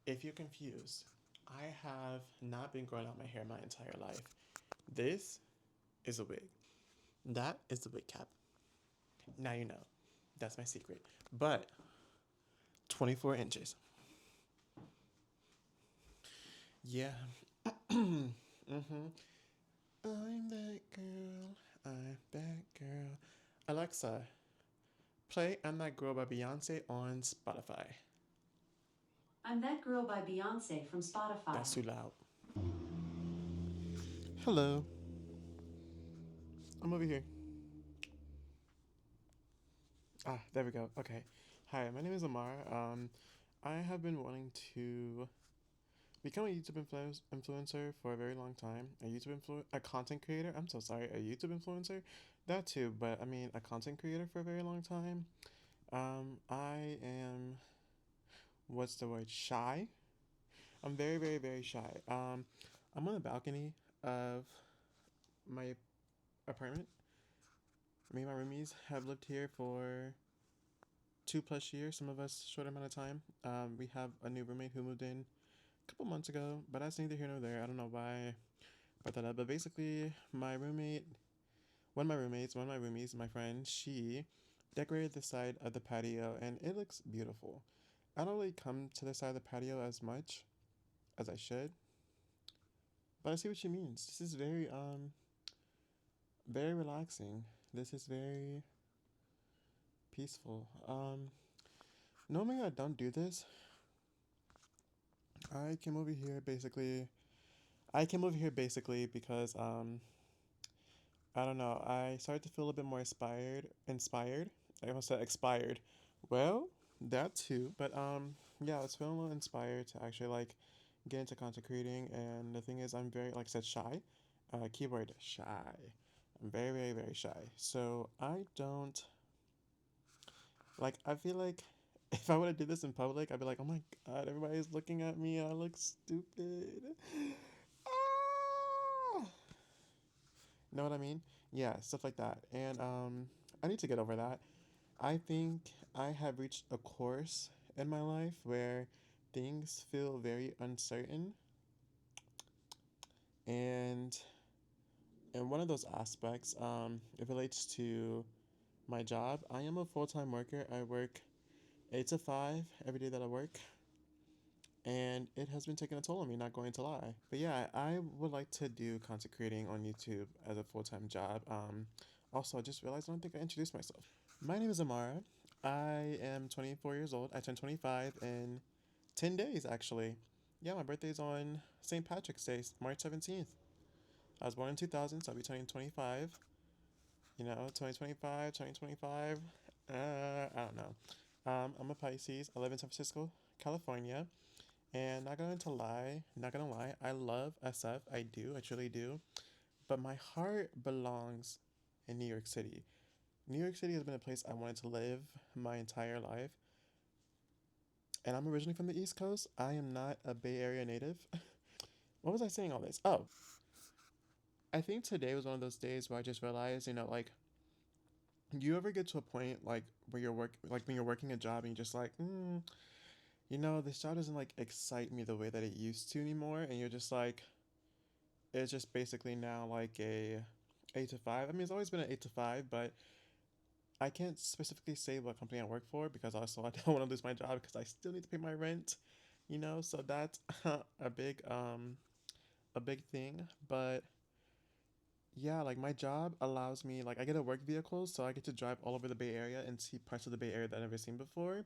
If you're confused, I have not been growing out my hair my entire life. This is a wig. That is the wig cap. Now you know. That's my secret. But 24 inches. Yeah. Mm-hmm. I'm that girl. I'm that girl. Alexa, play I'm That Girl by Beyonce on Spotify. I'm That Girl by Beyonce from Spotify. That's too loud. Hello. I'm over here. Ah, there we go. Okay. Hi, my name is Amar. I have been wanting to become a YouTube influencer for a very long time. A content creator. I'm so sorry, a YouTube influencer, that too. But I mean, a content creator for a very long time. I am, what's the word? Shy. I'm very, very, very shy. I'm on the balcony of my apartment. Me and my roomies have lived here for 2 plus years. Some of us short amount of time. We have a new roommate who moved in a couple months ago, but that's neither here nor there. I don't know why I brought that up, but basically, one of my roomies, my friend, she decorated the side of the patio, and it looks beautiful. I don't really come to the side of the patio as much as I should, but I see what she means. This is very relaxing. This is very peaceful. Normally I don't do this. I came over here basically. I came over here basically because I don't know. I started to feel a bit more inspired. Inspired. I almost said expired. Well, that too. But yeah, I was feeling a little inspired to actually like get into content creating. And the thing is, I'm very, like I said, shy. Keyword shy. I'm very, very, very shy. So I don't like. I feel like if I would have did this in public, I'd be like, oh my god, everybody's looking at me. I look stupid. Ah! Know what I mean? Yeah, stuff like that. And I need to get over that. I think I have reached a course in my life where things feel very uncertain, and in one of those aspects, it relates to my job. I am a full time worker. I work 8 to 5 every day that I work, and it has been taking a toll on me. Not going to lie, but yeah, I would like to do content creating on YouTube as a full time job. Also, I just realized I don't think I introduced myself. My name is Amara. I am 24 years old. I turned 25 in 10 days, actually. Yeah, my birthday's on St. Patrick's Day, March 17th. I was born in 2000, so I'll be turning 25. 2025, 2025. I don't know. I'm a Pisces. I live in San Francisco, California. And not gonna lie, I love SF. I do, I truly do. But my heart belongs in New York City. New York City has been a place I wanted to live my entire life. And I'm originally from the East Coast. I am not a Bay Area native. What was I saying all this? Oh, I think today was one of those days where I just realized, like, you ever get to a point like where when you're working a job and you're just like, this job doesn't like excite me the way that it used to anymore, and you're just like, it's just basically now like a 8 to 5. I mean, it's always been an 8 to 5, but I can't specifically say what company I work for because also I don't want to lose my job because I still need to pay my rent, so that's a big thing. But yeah, like my job allows me, like, I get a work vehicle, so I get to drive all over the Bay Area and see parts of the Bay Area that I've never seen before.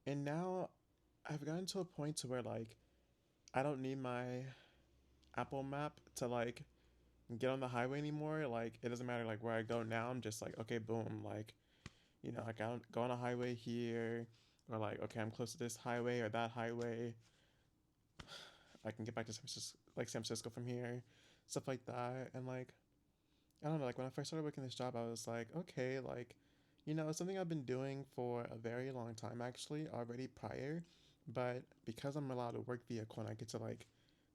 And now I've gotten to a point to where like I don't need my Apple map to like get on the highway anymore. Like it doesn't matter like where I go now. I'm just like, okay, boom, like, I can go on a highway here, or like, okay, I'm close to this highway or that highway. I can get back to San Francisco from here, stuff like that. And like, I don't know, like when I first started working this job, I was like, okay, like, it's something I've been doing for a very long time actually, already prior. But because I'm allowed to work vehicle and I get to like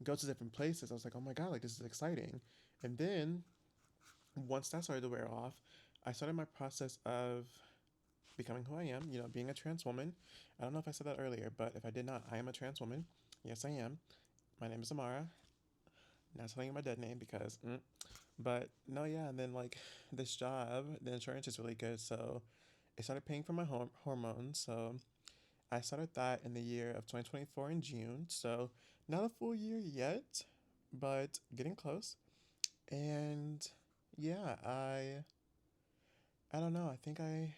go to different places, I was like, oh my God, like this is exciting. And then once that started to wear off, I started my process of becoming who I am, being a trans woman. I don't know if I said that earlier, but if I did not, I am a trans woman. Yes, I am. My name is Amara. Not telling you my dead name because, but no, yeah. And then like this job, the insurance is really good, so it started paying for my hormones. So I started that in the year of 2024 in June. So not a full year yet, but getting close. And yeah, I don't know. I think I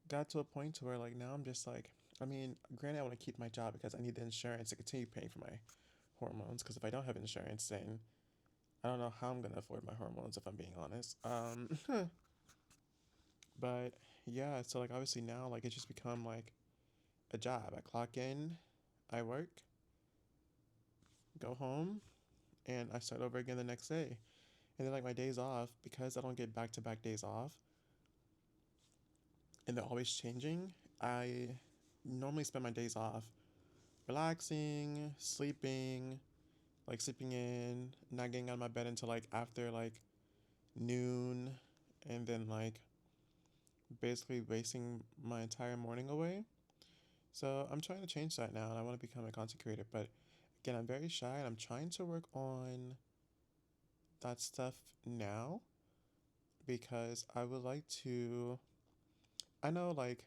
got to a point to where like now I'm just like, I mean, granted I want to keep my job because I need the insurance to continue paying for my hormones. Because if I don't have insurance, then I don't know how I'm gonna afford my hormones if I'm being honest. But yeah, so like obviously now like it's just become like a job. I clock in, I work, go home, and I start over again the next day. And then like my days off, because I don't get back to back days off and they're always changing, I normally spend my days off relaxing, sleeping, like sleeping in, not getting out of my bed until like after like noon, and then like basically wasting my entire morning away. So I'm trying to change that now and I want to become a content creator. But again, I'm very shy and I'm trying to work on that stuff now because I would like to. I know like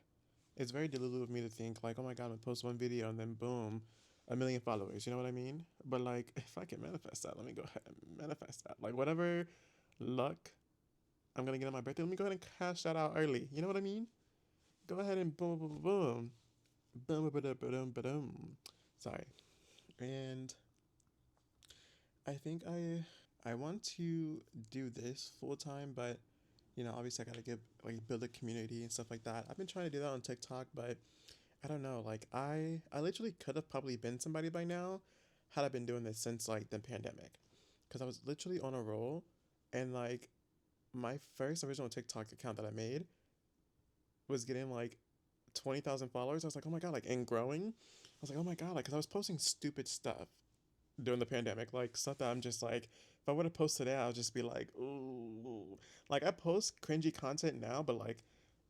it's very delulu of me to think like, oh my god, I'm gonna post one video and then boom, a million followers. You know what I mean? But like, if I can manifest that, let me go ahead and manifest that. Like whatever luck I'm gonna get on my birthday, let me go ahead and cash that out early. You know what I mean? Go ahead and boom, boom, boom, boom, boom, boom, boom, boom. Sorry. And I think I want to do this full time, but you know, obviously I gotta get like build a community and stuff like that. I've been trying to do that on TikTok, but I don't know. Like I literally could have probably been somebody by now had I been doing this since like the pandemic, because I was literally on a roll, and like my first original TikTok account that I made was getting like 20,000 followers. I was like, oh my god, like and growing. I was like, oh my god, like because I was posting stupid stuff during the pandemic, like stuff that I'm just like, if I would have posted it, I'll just be like, ooh, like I post cringy content now, but like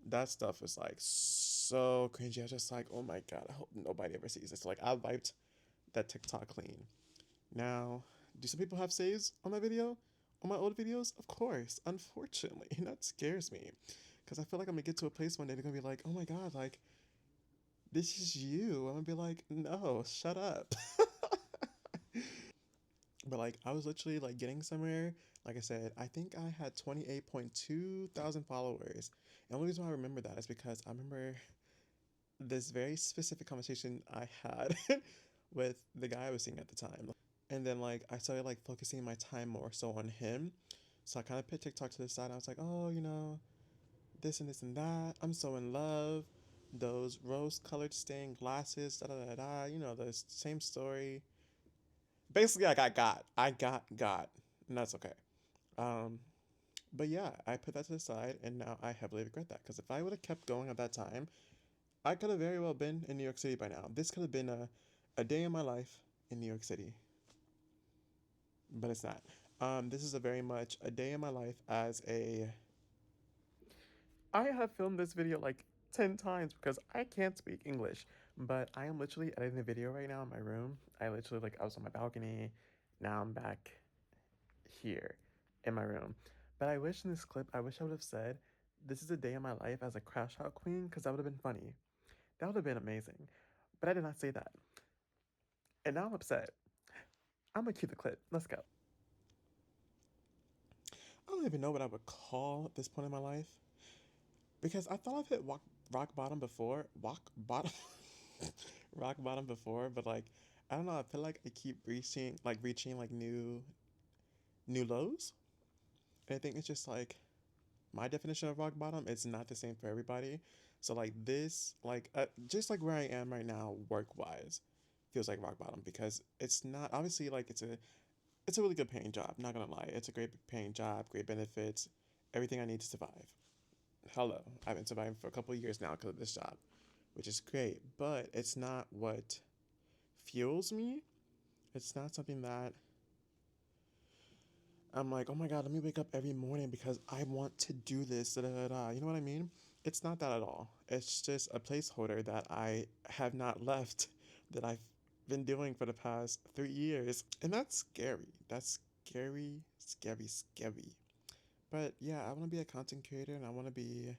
that stuff is like so cringy. I was just like, oh my god, I hope nobody ever sees this. Like I wiped that TikTok clean. Now, do some people have saves on my video, on my old videos? Of course, unfortunately, and that scares me because I feel like I'm gonna get to a place one day they're gonna be like, oh my god, like this is you. I'm gonna be like, no, shut up. But like I was literally like getting somewhere. Like I said, I think I had 28.2 thousand followers. And the only reason why I remember that is because I remember this very specific conversation I had with the guy I was seeing at the time. And then like I started like focusing my time more so on him. So I kind of put TikTok to the side. I was like, oh, you know, this and this and that. I'm so in love. Those rose-colored stained glasses, da da da da. You know, the same story. Basically, I got, and that's okay. Um, but yeah, I put that to the side, and now I heavily regret that because if I would have kept going at that time, I could have very well been in New York City by now. This could have been a day in my life in New York City, but it's not. This is a very much a day in my life as a. I have filmed this video like 10 times because I can't speak English, but I am literally editing the video right now in my room. I literally, like, I was on my balcony. Now I'm back here in my room. But I wish in this clip, I wish I would have said, this is a day in my life as a crash out queen, because that would have been funny. That would have been amazing. But I did not say that. And now I'm upset. I'm gonna cue the clip. Let's go. I don't even know what I would call at this point in my life because I thought I've hit rock bottom before. Rock bottom? Rock bottom before, but like, I don't know. I feel like I keep reaching like new lows. And I think it's just like my definition of rock bottom is not the same for everybody. So like this, like just like where I am right now, work wise, feels like rock bottom because it's not obviously like it's a really good paying job. Not gonna lie, it's a great paying job, great benefits, everything I need to survive. Hello, I've been surviving for a couple of years now because of this job, which is great. But it's not what fuels me. It's not something that I'm like, oh my god, let me wake up every morning because I want to do this. Da, da, da, da. You know what I mean? It's not that at all. It's just a placeholder that I have not left. That I've been doing for the past 3 years. And that's scary. That's scary, scary, scary. But yeah, I want to be a content creator and I want to be,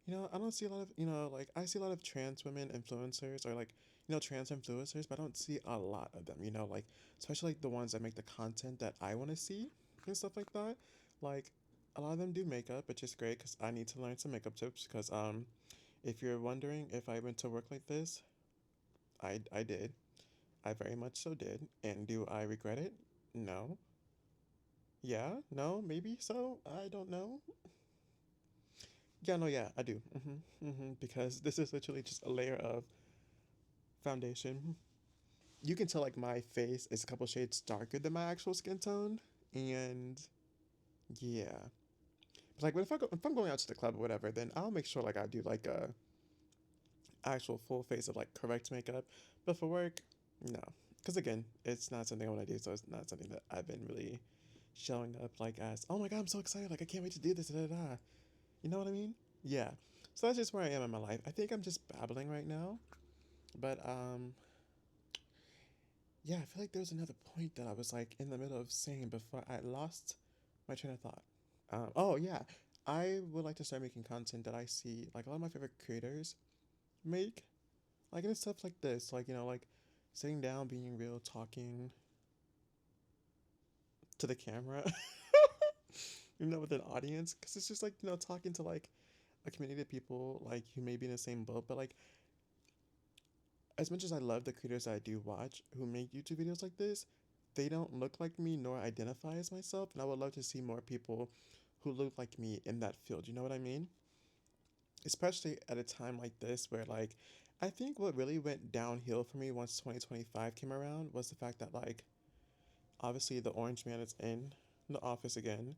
I don't see a lot of, like I see a lot of trans women influencers or like, trans influencers, but I don't see a lot of them, like, especially like the ones that make the content that I want to see and stuff like that. Like, a lot of them do makeup, which is great because I need to learn some makeup tips because, if you're wondering if I went to work like this, I did. I very much so did. And do I regret it? No. Yeah, no, maybe so. I don't know. Yeah, no, yeah, I do. Because this is literally just a layer of foundation. You can tell like my face is a couple shades darker than my actual skin tone, and yeah. But like, if I'm going out to the club or whatever, then I'll make sure like I do like a actual full face of like correct makeup. But for work, no, because again, it's not something I want to do, so it's not something that I've been really showing up like as, oh my god, I'm so excited, like I can't wait to do this, da da da. You know what I mean? Yeah. So that's just where I am in my life. I think I'm just babbling right now, but yeah, I feel like there was another point that I was like in the middle of saying before I lost my train of thought. Oh yeah, I would like to start making content that I see like a lot of my favorite creators make, like and stuff like this, like like sitting down, being real, talking to the camera, with an audience, because it's just like talking to like a community of people like who may be in the same boat, but like as much as I love the creators that I do watch who make YouTube videos like this, they don't look like me nor identify as myself. And I would love to see more people who look like me in that field. You know what I mean? Especially at a time like this where, like, I think what really went downhill for me once 2025 came around was the fact that, like, obviously the Orange Man is in the office again.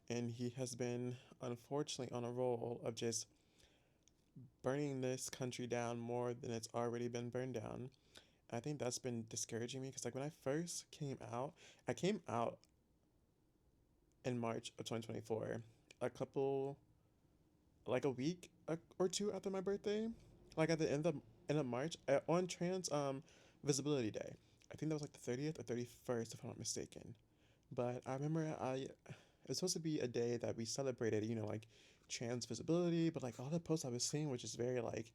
And he has been, unfortunately, on a roll of just burning this country down more than it's already been burned down. I think that's been discouraging me because like when I first came out, I came out in March of 2024, a couple like a week or two after my birthday, like at the end of March on Trans Visibility Day. I think that was like the 30th or 31st if I'm not mistaken. But I remember it was supposed to be a day that we celebrated, like trans visibility, but like all the posts I was seeing were just very like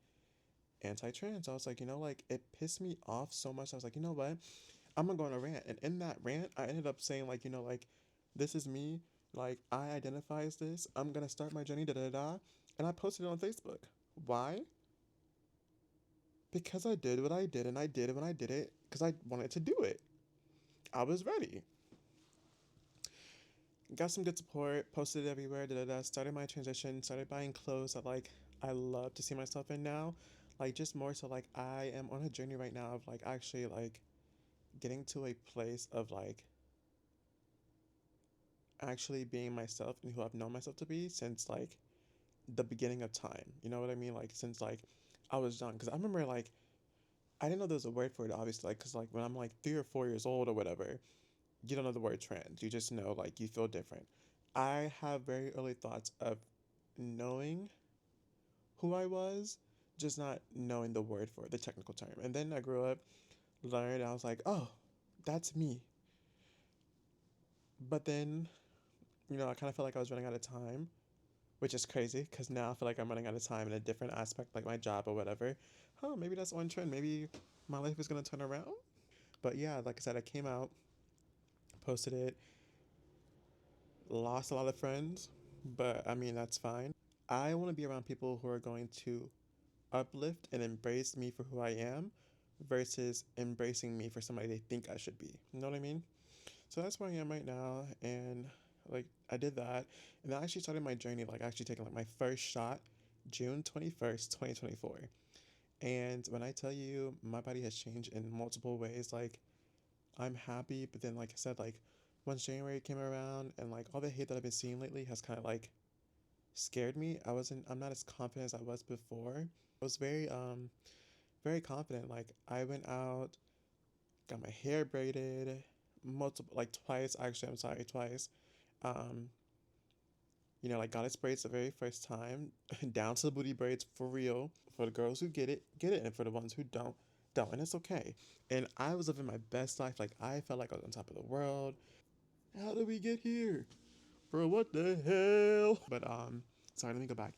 anti-trans. I was like, like it pissed me off so much. I was like, you know what? I'm gonna go on a rant. And in that rant, I ended up saying, like, like, this is me. Like, I identify as this. I'm gonna start my journey, da da da. And I posted it on Facebook. Why? Because I did what I did, and I did it when I did it because I wanted to do it. I was ready. Got some good support, posted it everywhere, da da da. Started my transition, started buying clothes that, like, I love to see myself in now. Like, just more so, like, I am on a journey right now of, like, actually, like, getting to a place of, like, actually being myself and who I've known myself to be since like the beginning of time. You know what I mean? Like since like I was young. Because I remember like I didn't know there was a word for it obviously. Like because like when I'm like 3 or 4 years old or whatever, you don't know the word trans. You just know like you feel different. I have very early thoughts of knowing who I was, just not knowing the word for it, the technical term. And then I grew up, learned, and I was like, oh, that's me. But then, I kind of felt like I was running out of time, which is crazy because now I feel like I'm running out of time in a different aspect, like my job or whatever. Oh, maybe that's one trend. Maybe my life is gonna turn around. But yeah, like I said, I came out, posted it, lost a lot of friends, but I mean that's fine. I want to be around people who are going to uplift and embrace me for who I am, versus embracing me for somebody they think I should be. You know what I mean? So that's where I am right now, and like I did that, and I actually started my journey like actually taking like my first shot, June 21st, 2024. And when I tell you my body has changed in multiple ways, like I'm happy, but then like I said, like once January came around and like all the hate that I've been seeing lately has kind of like scared me. I'm not as confident as I was before. I was very confident. Like I went out, got my hair braided, multiple like twice actually. I'm sorry, twice. Um, like goddess braids the very first time, down to the booty braids for real. For the girls who get it, and for the ones who don't, though, and it's okay. And I was living my best life. Like I felt like I was on top of the world. How did we get here? Bro, what the hell? But sorry, let me go back.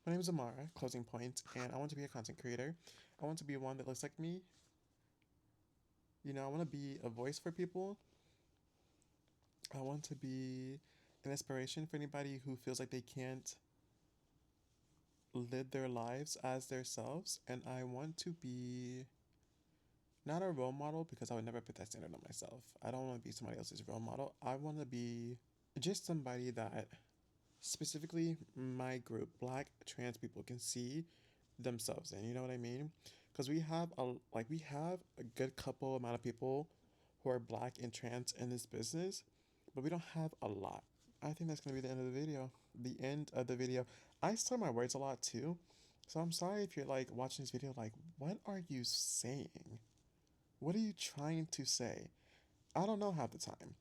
My name is Amara, closing point, and I want to be a content creator. I want to be one that looks like me. You know, I want to be a voice for people. I want to be an inspiration for anybody who feels like they can't live their lives as themselves. And I want to be not a role model because I would never put that standard on myself. I don't want to be somebody else's role model. I want to be just somebody that specifically my group, black trans people, can see themselves in. You know what I mean? Because we have a good couple amount of people who are black and trans in this business, but we don't have a lot. I think that's gonna be the end of the video. The end of the video. I slur my words a lot too, so I'm sorry if you're like watching this video like, what are you saying? What are you trying to say? I don't know half the time.